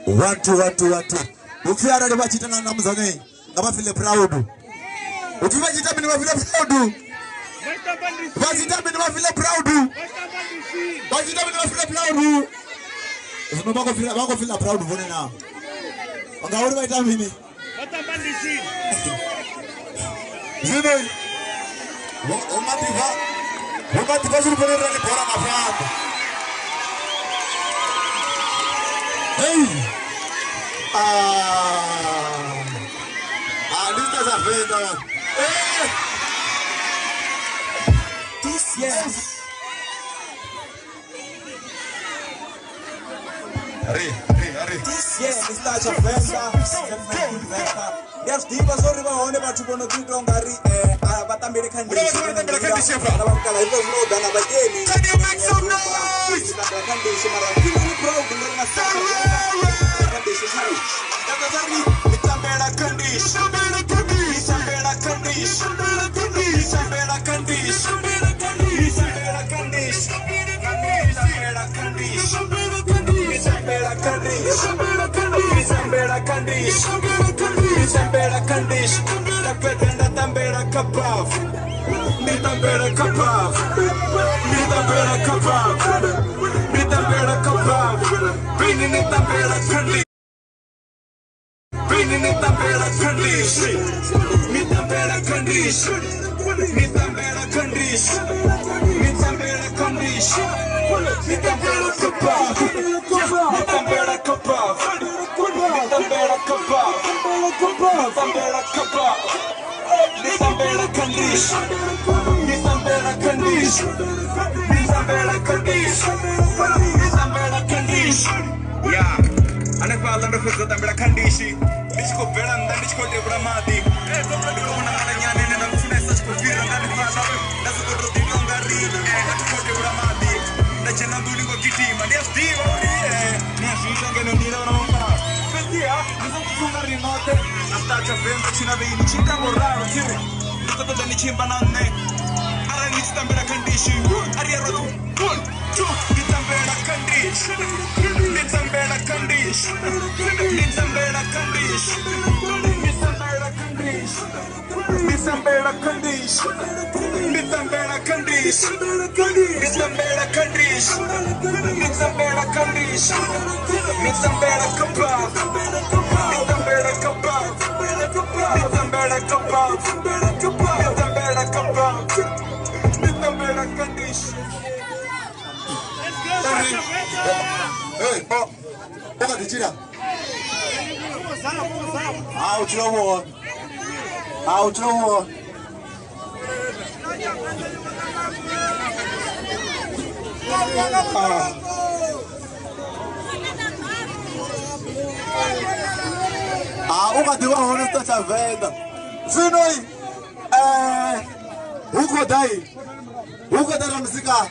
Watu. Ukiara leba chitana na mzane. Ngaba feel proud. Ukiwa chitana ni feel proud. Wazita ni feel proud. Wazita ni feel proud. Usema bako feel proud vone na. Wangauri waita mimi. Watambandisi. Zine. Omati zuri pone rani bora mafamba. Hey. Lista za venda. Yes. Ari. Yes, lista za venda. Yes, diva sorry ba one ba tukono ngari batambele kandi. Abakala hivyo no dana bageni. Can you make some noise? Kandi shimara kini proud ngana sasa. Ukadiwa honesta cha venda. Zinoi huko dai. Huko dai mzika.